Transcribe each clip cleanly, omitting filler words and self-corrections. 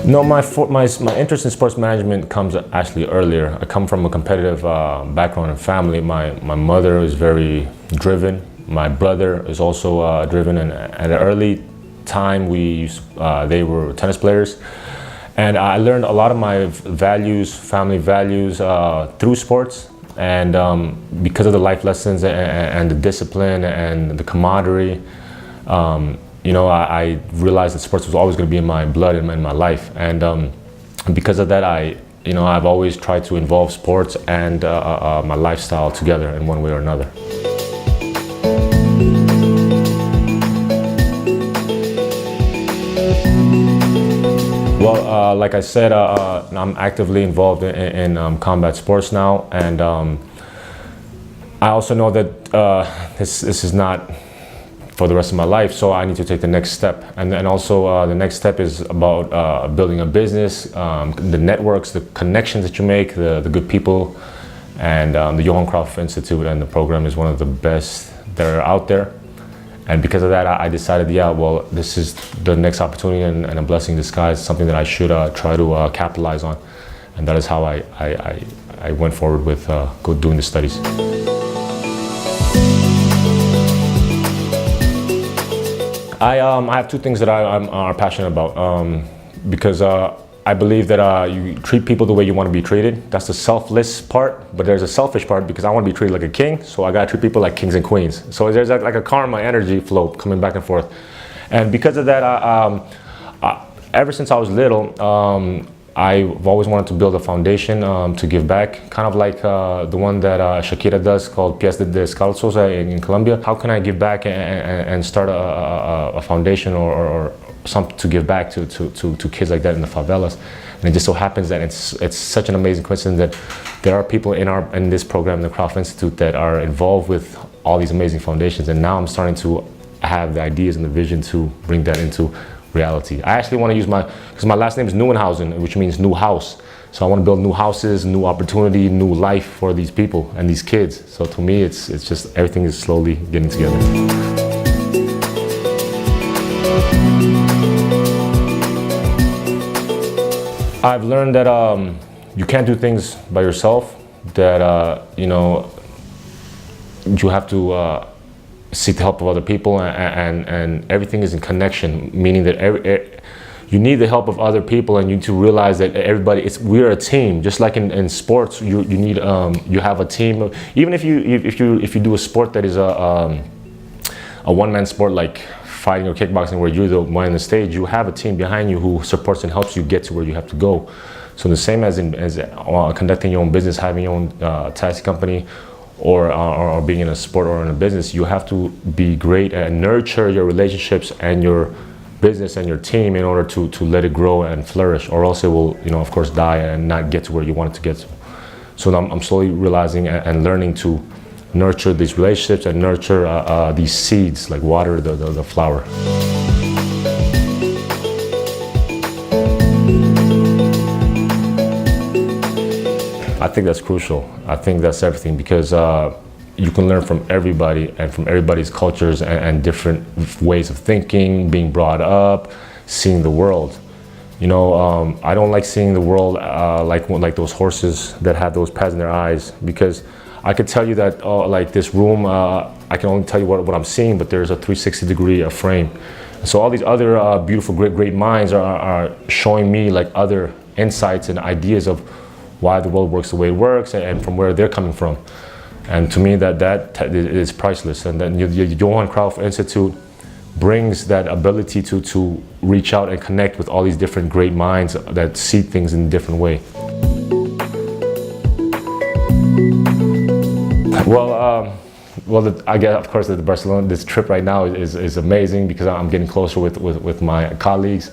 No, my interest in sports management comes actually earlier. I come from a competitive background and family. My mother is very driven. My brother is also driven, and at an early time they were tennis players. And I learned a lot of my values, family values, through sports. And because of the life lessons and the discipline and the camaraderie, I realized that sports was always going to be in my blood and in my life. And because of that, I've always tried to involve sports and my lifestyle together in one way or another. Well, like I said, I'm actively involved in combat sports now, and I also know that this is not for the rest of my life, so I need to take the next step. And also the next step is about building a business, the networks, the connections that you make, the good people, and the Johan Cruyff Institute and the program is one of the best that are out there. And because of that, I decided, this is the next opportunity and a blessing in disguise, something that I should try to capitalize on. And that is how I went forward with doing the studies. I have two things that I'm passionate about, because I believe that you treat people the way you want to be treated. That's the selfless part, but there's a selfish part because I want to be treated like a king, so I gotta treat people like kings and queens. So there's like a karma energy flow coming back and forth. And because of that, ever since I was little, I've always wanted to build a foundation to give back, kind of like the one that Shakira does called Pies Descalzos in Colombia. How can I give back and start a foundation or something to give back to kids like that in the favelas? And it just so happens that it's such an amazing coincidence that there are people in this program, the Cruyff Institute, that are involved with all these amazing foundations. And now I'm starting to have the ideas and the vision to bring that into reality. I actually want to use because my last name is Nieuwenhuyzen, which means new house. So I want to build new houses, new opportunity, new life for these people and these kids. So to me, it's just everything is slowly getting together. I've learned that you can't do things by yourself, that you have to seek the help of other people, and everything is in connection, meaning that you need the help of other people, and you need to realize that we're a team. Just like in sports, you need you have a team. Even if you do a sport that is a one-man sport like fighting or kickboxing, where you're the one on the stage, you have a team behind you who supports and helps you get to where you have to go. So the same as conducting your own business, having your own taxi company, or being in a sport or in a business, you have to be great and nurture your relationships and your business and your team in order to let it grow and flourish, or else it will, of course, die and not get to where you want it to get to. So I'm slowly realizing and learning to nurture these relationships and nurture these seeds, like water the flower. I think that's crucial. I think that's everything, because you can learn from everybody and from everybody's cultures and different ways of thinking, being brought up, seeing the world. I don't like seeing the world like those horses that have those pads in their eyes, because I could tell you that like this room, I can only tell you what I'm seeing, but there's a 360-degree frame. So all these other beautiful, great minds are showing me like other insights and ideas of why the world works the way it works and from where they're coming from. And to me, that is priceless. And then the Johan Cruyff Institute brings that ability to reach out and connect with all these different great minds that see things in a different way. I guess, of course, that Barcelona, this trip right now is amazing, because I'm getting closer with my colleagues.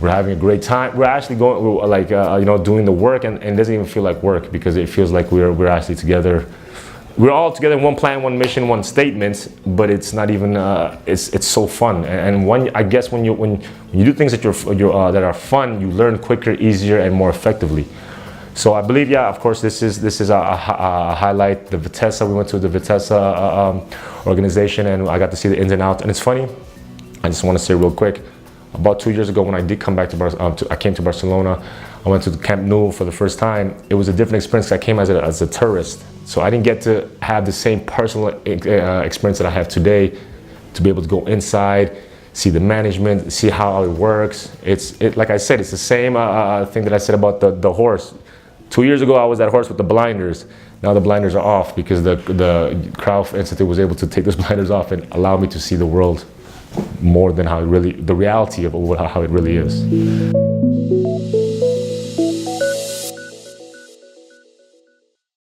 We're having a great time. We're actually doing the work, and it doesn't even feel like work, because it feels like we're actually together. We're all together in one plan, one mission, one statement, but it's not even. It's so fun, and I guess when you do things that that are fun, you learn quicker, easier, and more effectively. So I believe, of course, this is a highlight. The Vitesse, we went to the Vitesse organization, and I got to see the ins and outs. And it's funny, I just want to say real quick, About 2 years ago, when I did come back I came to Barcelona. I went to the Camp Nou for the first time. It was a different experience. I came as a tourist, so I didn't get to have the same personal experience that I have today, to be able to go inside, see the management, see how it works. Like I said, it's the same thing that I said about the horse. 2 years ago, I was that horse with the blinders. Now the blinders are off because the Cruyff Institute was able to take those blinders off and allow me to see the world more than the reality of how it really is.